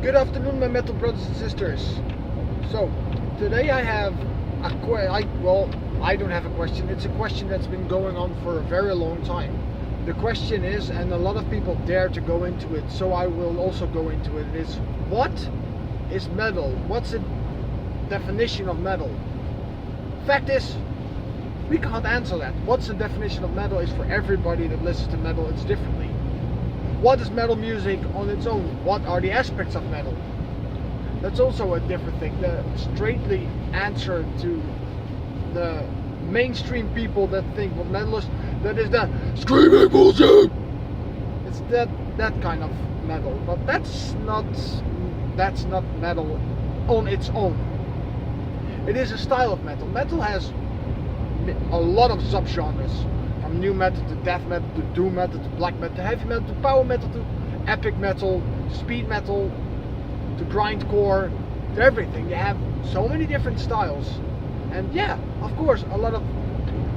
Good afternoon, my metal brothers and sisters. So, today I have I don't have a question. It's a question that's been going on for a very long time. The question is, and a lot of people dare to go into it, so I will also go into it, is what is metal? What's the definition of metal? Fact is, we can't answer that. What's the definition of metal is for everybody that listens to metal, it's differently. What is metal music on its own? What are the aspects of metal? That's also a different thing. The straightly answer to the mainstream people that think what metal is, that is the screaming bullshit. It's that kind of metal, but that's not metal on its own. It is a style of metal. Metal has a lot of subgenres. From new metal to death metal to doom metal to black metal to heavy metal to power metal to epic metal to speed metal to grindcore to everything. You have so many different styles, and yeah, of course, a lot of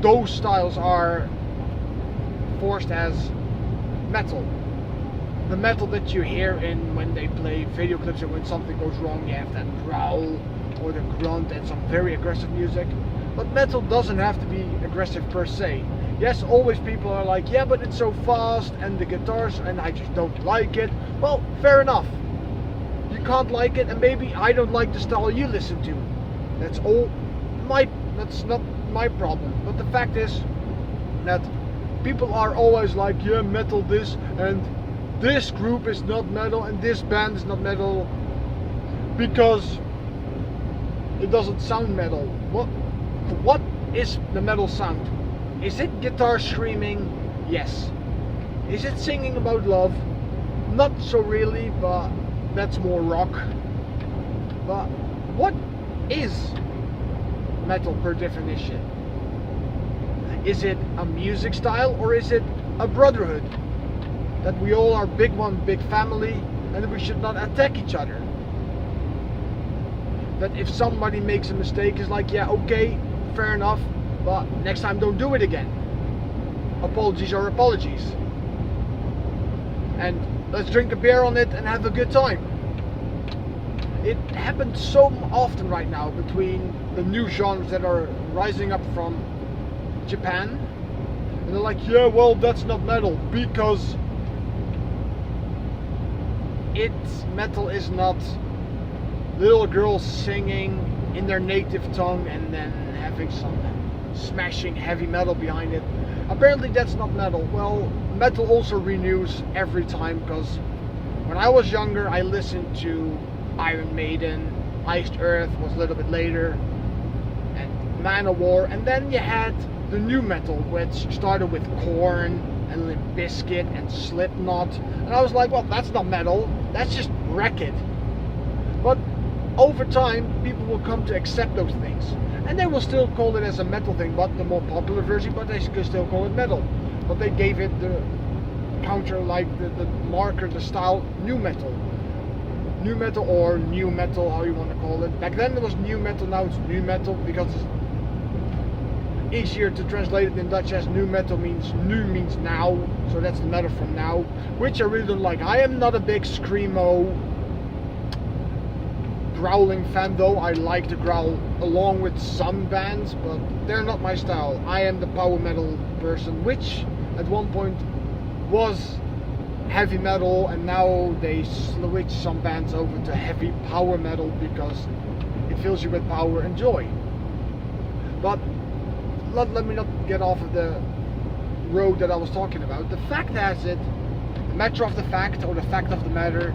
those styles are forced as metal. The metal that you hear in when they play video clips, or when something goes wrong, you have that growl or the grunt and some very aggressive music. But metal doesn't have to be aggressive per se. Yes, always people are like, yeah, but it's so fast and the guitars and I just don't like it. Well, fair enough. You can't like it, and maybe I don't like the style you listen to. That's not my problem. But the fact is that people are always like, yeah, metal this, and this group is not metal and this band is not metal because it doesn't sound metal. What is the metal sound? Is it guitar screaming? Yes. Is it singing about love? Not so really, but that's more rock. But what is metal per definition? Is it a music style, or is it a brotherhood? That we all are one big family and that we should not attack each other. That if somebody makes a mistake, it's like, yeah, okay, fair enough, but next time don't do it again. Apologies are apologies. And let's drink a beer on it and have a good time. It happens so often right now between the new genres that are rising up from Japan. And they're like, yeah, well, that's not metal because metal is not little girls singing in their native tongue and then having some smashing heavy metal behind it. Apparently that's not metal. Well, metal also renews every time, because when I was younger I listened to Iron Maiden, Iced Earth was a little bit later, and Manowar, and then you had the new metal, which started with Korn and Limp Bizkit and Slipknot, and I was like, well, that's not metal, that's just Wreck-It. But over time, people will come to accept those things, and they will still call it as a metal thing, but the more popular version, but they can still call it metal. But they gave it the counter, like the marker, the style, new metal. New metal, or new metal, how you want to call it. Back then it was new metal, now it's new metal, because it's easier to translate it in Dutch, as new metal means now, so that's the metal from now, which I really don't like. I am not a big screamo growling fan, though I like to growl along with some bands, but they're not my style. I am the power metal person, which at one point was heavy metal, and now they switch some bands over to heavy power metal because it fills you with power and joy. But let me not get off of the road that I was talking about. The fact has it, the matter of the fact, or the fact of the matter,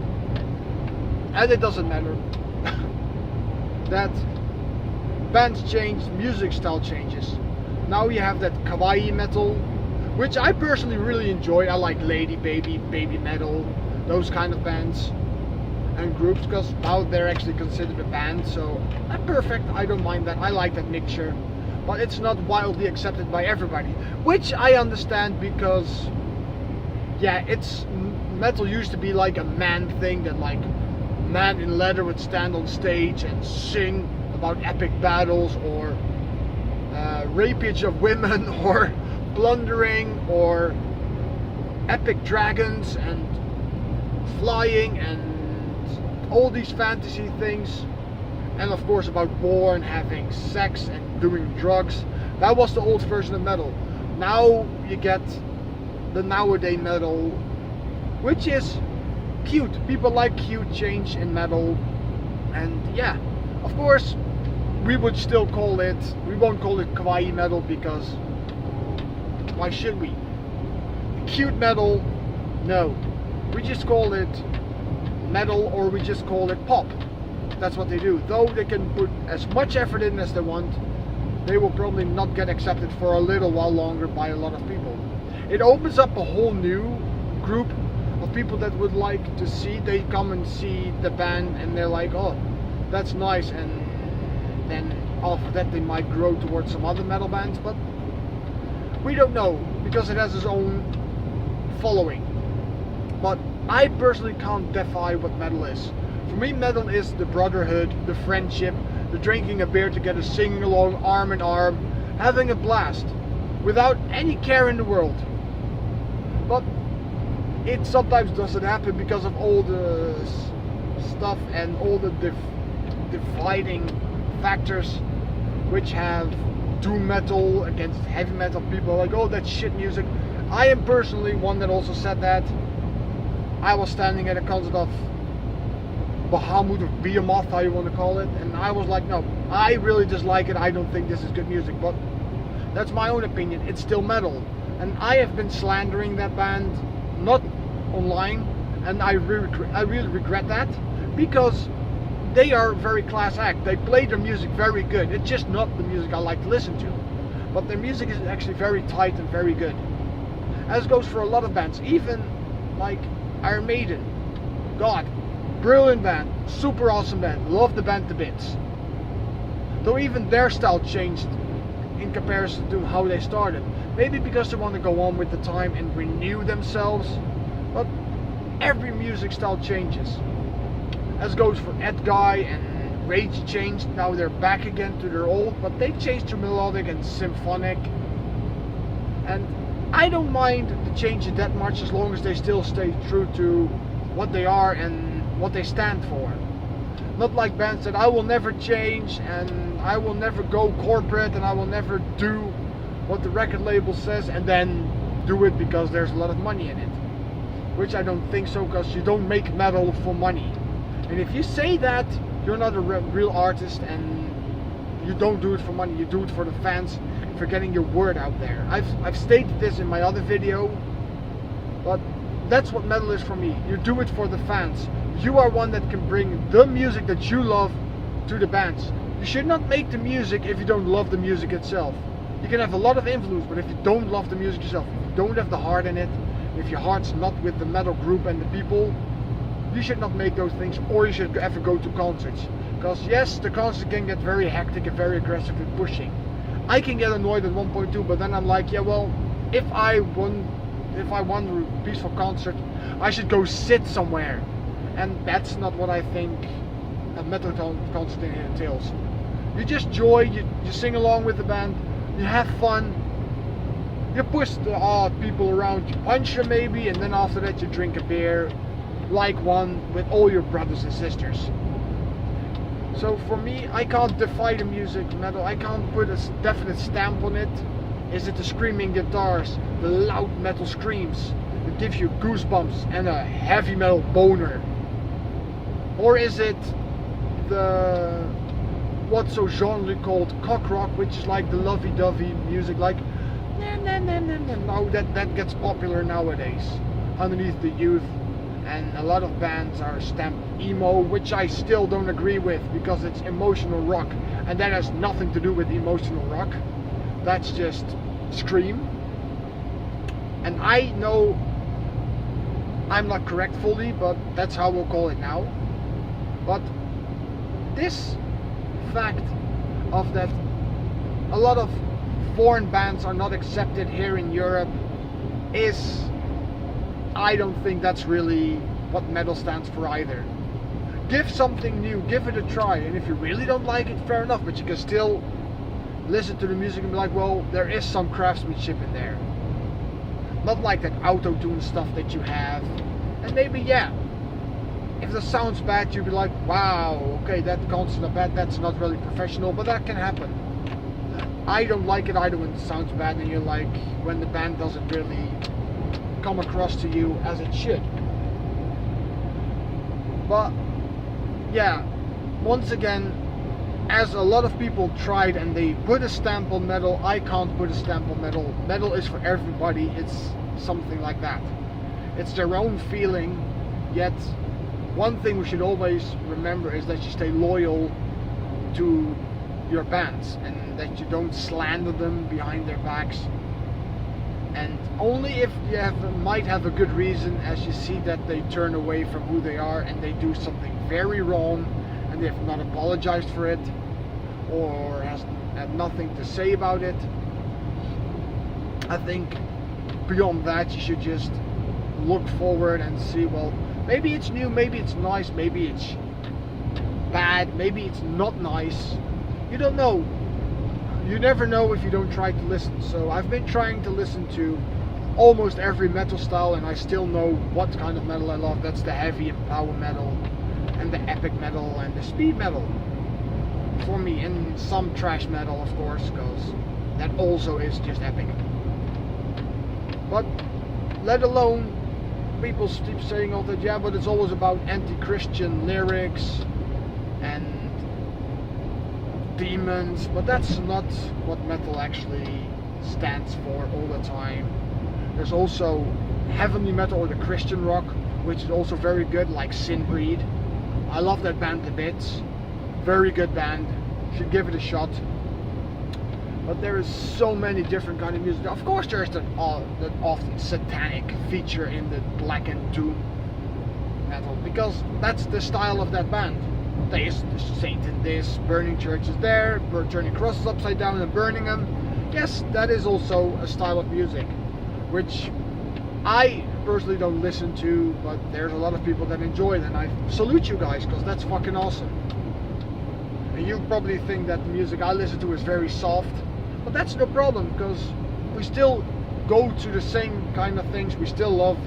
and it doesn't matter, that bands change, music style changes. Now you have that kawaii metal, which I personally really enjoy. I like Lady Baby, Baby Metal, those kind of bands and groups, because now they're actually considered a band, so perfect, I don't mind that. I like that mixture, but it's not wildly accepted by everybody, which I understand, because yeah, metal used to be like a man thing, that like man in leather would stand on stage and sing about epic battles, or rapage of women, or plundering, or epic dragons and flying and all these fantasy things, and of course about war and having sex and doing drugs. That was the old version of metal. Now you get the nowadays metal, which is cute. People like cute change in metal, and yeah, of course we would still call it, we won't call it kawaii metal, because why should we? Cute metal, no. We just call it metal, or we just call it pop. That's what they do. Though they can put as much effort in as they want, they will probably not get accepted for a little while longer by a lot of people. It opens up a whole new group of people that would like to see, they come and see the band and they're like, oh, that's nice, and then after that they might grow towards some other metal bands, but we don't know, because it has its own following. But I personally can't define what metal is. For me, metal is the brotherhood, the friendship, the drinking a beer together, singing along arm in arm, having a blast, without any care in the world. But it sometimes doesn't happen because of all the stuff and all the dividing factors which have doom metal against heavy metal. People are like, oh, that's shit music. I am personally one that also said that. I was standing at a concert of Bahamut, or Behemoth, how you want to call it, and I was like, no, I really dislike it. I don't think this is good music, but that's my own opinion. It's still metal, and I have been slandering that band, not online, and I really regret that, because they are a very class act. They play their music very good. It's just not the music I like to listen to, but their music is actually very tight and very good, as goes for a lot of bands, even like Iron Maiden. God, brilliant band, super awesome band, love the band to bits. Though even their style changed in comparison to how they started. Maybe because they want to go on with the time and renew themselves, but every music style changes. As goes for Edguy and Rage changed, now they're back again to their old, but they changed to melodic and symphonic. And I don't mind the change that much, as long as they still stay true to what they are and what they stand for. Not like bands that I will never change, and I will never go corporate, and I will never do what the record label says and then do it because there's a lot of money in it. Which I don't think so, because you don't make metal for money. And if you say that, you're not a real artist, and you don't do it for money. You do it for the fans, for getting your word out there. I've stated this in my other video, but that's what metal is for me. You do it for the fans. You are one that can bring the music that you love to the bands. You should not make the music if you don't love the music itself. You can have a lot of influence, but if you don't love the music yourself, if you don't have the heart in it, if your heart's not with the metal group and the people, you should not make those things, or you should ever go to concerts. Because yes, the concerts can get very hectic and very aggressive and pushing. I can get annoyed at 1.2, but then I'm like, yeah, well, if I want a peaceful concert, I should go sit somewhere. And that's not what I think a metal concert entails. You just enjoy, you sing along with the band, you have fun, you push the people around, you punch them maybe, and then after that you drink a beer like one with all your brothers and sisters. So for me, I can't define the music metal. I can't put a definite stamp on it. Is it the screaming guitars, the loud metal screams that gives you goosebumps and a heavy metal boner? Or is it the what's so genre called cock rock, which is like the lovey-dovey music, like no, that gets popular nowadays underneath the youth. And a lot of bands are stamped emo, which I still don't agree with, because it's emotional rock, and that has nothing to do with emotional rock. That's just scream. And I know I'm not correct fully, but that's how we'll call it now. But this fact of that a lot of foreign bands are not accepted here in Europe is, I don't think that's really what metal stands for either. Give something new, give it a try, and if you really don't like it, fair enough, but you can still listen to the music and be like, well, there is some craftsmanship in there. Not like that auto-tune stuff that you have. And maybe, yeah, if the sound's bad, you'd be like, wow, okay, that concert is bad, that's not really professional, but that can happen. I don't like it either when it sounds bad, and you're like, when the band doesn't really come across to you as it should. But yeah, once again, as a lot of people tried and they put a stamp on metal, I can't put a stamp on metal. Metal is for everybody. It's something like that. It's their own feeling, yet one thing we should always remember is that you stay loyal to your bands and that you don't slander them behind their backs. And only if you might have a good reason, as you see that they turn away from who they are and they do something very wrong and they have not apologized for it or have nothing to say about it. I think beyond that you should just look forward and see, well, maybe it's new, maybe it's nice, maybe it's bad, maybe it's not nice. You don't know. You never know if you don't try to listen. So I've been trying to listen to almost every metal style, and I still know what kind of metal I love. That's the heavy and power metal and the epic metal and the speed metal for me, and some thrash metal, of course, because that also is just epic. But let alone people keep saying all that, yeah, but it's always about anti-Christian lyrics and demons, but that's not what metal actually stands for all the time. There's also heavenly metal or the Christian rock, which is also very good, like Sin Breed. I love that band to bits. Very good band. Should give it a shot. But there is so many different kind of music. Of course, there's that often satanic feature in the black and doom metal, because that's the style of that band. There's Satan this, burning churches there, turning crosses upside down and burning them. Yes, that is also a style of music, which I personally don't listen to, but there's a lot of people that enjoy it, and I salute you guys, because that's fucking awesome. And you probably think that the music I listen to is very soft, but that's no problem, because we still go to the same kind of things. We still love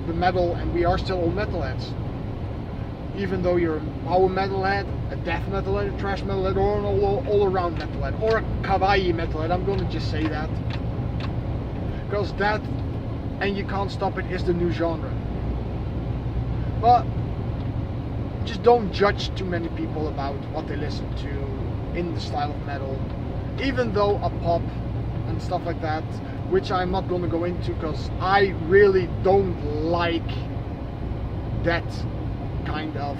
the metal, and we are still all metalheads. Even though you're a power metalhead, a death metalhead, a thrash metalhead, or an all-around metalhead, or a kawaii metalhead, I'm gonna just say that. Because that, and you can't stop it, is the new genre. But just don't judge too many people about what they listen to in the style of metal. Even though a pop and stuff like that, which I'm not gonna go into because I really don't like that kind of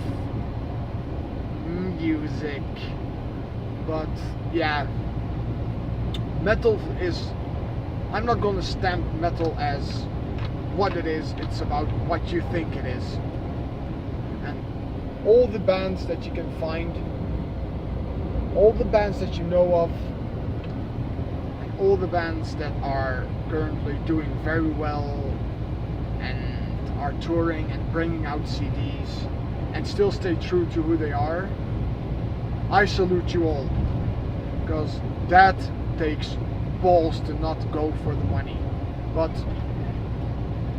music. But yeah, metal is, I'm not going to stamp metal as what it is. It's about what you think it is. And all the bands that you can find, all the bands that you know of, and all the bands that are currently doing very well and are touring and bringing out CDs and still stay true to who they are, I salute you all, because that takes balls to not go for the money. But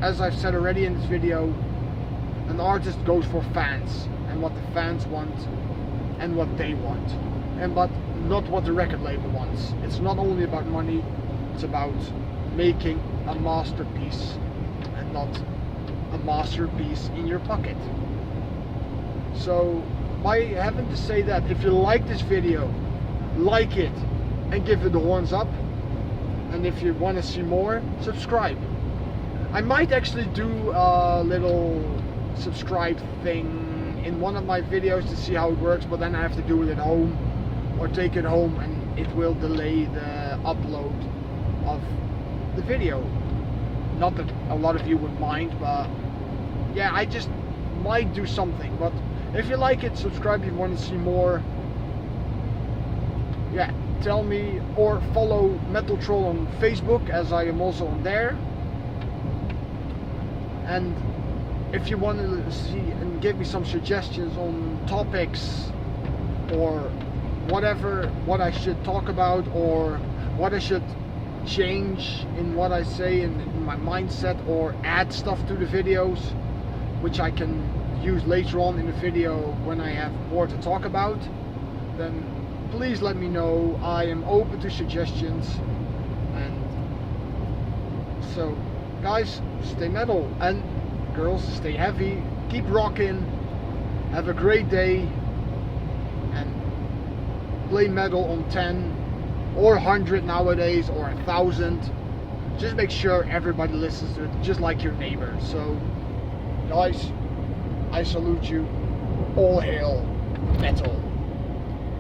as I've said already in this video, an artist goes for fans and what the fans want and what they want, but not what the record label wants. It's not only about money, it's about making a masterpiece and not a masterpiece in your pocket. So by having to say that, if you like this video, like it and give it the horns up, and if you want to see more, subscribe. I might actually do a little subscribe thing in one of my videos to see how it works, but then I have to do it at home or take it home, and it will delay the upload of the video. Not that a lot of you would mind, but yeah, I just might do something. But if you like it, subscribe if you want to see more. Yeah, tell me, or follow Metal Troll on Facebook, as I am also on there. And if you want to see and give me some suggestions on topics or whatever, what I should talk about or what I should change in what I say in my mindset, or add stuff to the videos which I can use later on in the video when I have more to talk about, then please let me know. I am open to suggestions. And so guys, stay metal, and girls, stay heavy, keep rocking, have a great day, and play metal on 10 or 100 nowadays, or 1,000. Just make sure everybody listens to it, just like your neighbor. So guys, I salute you. All hail metal.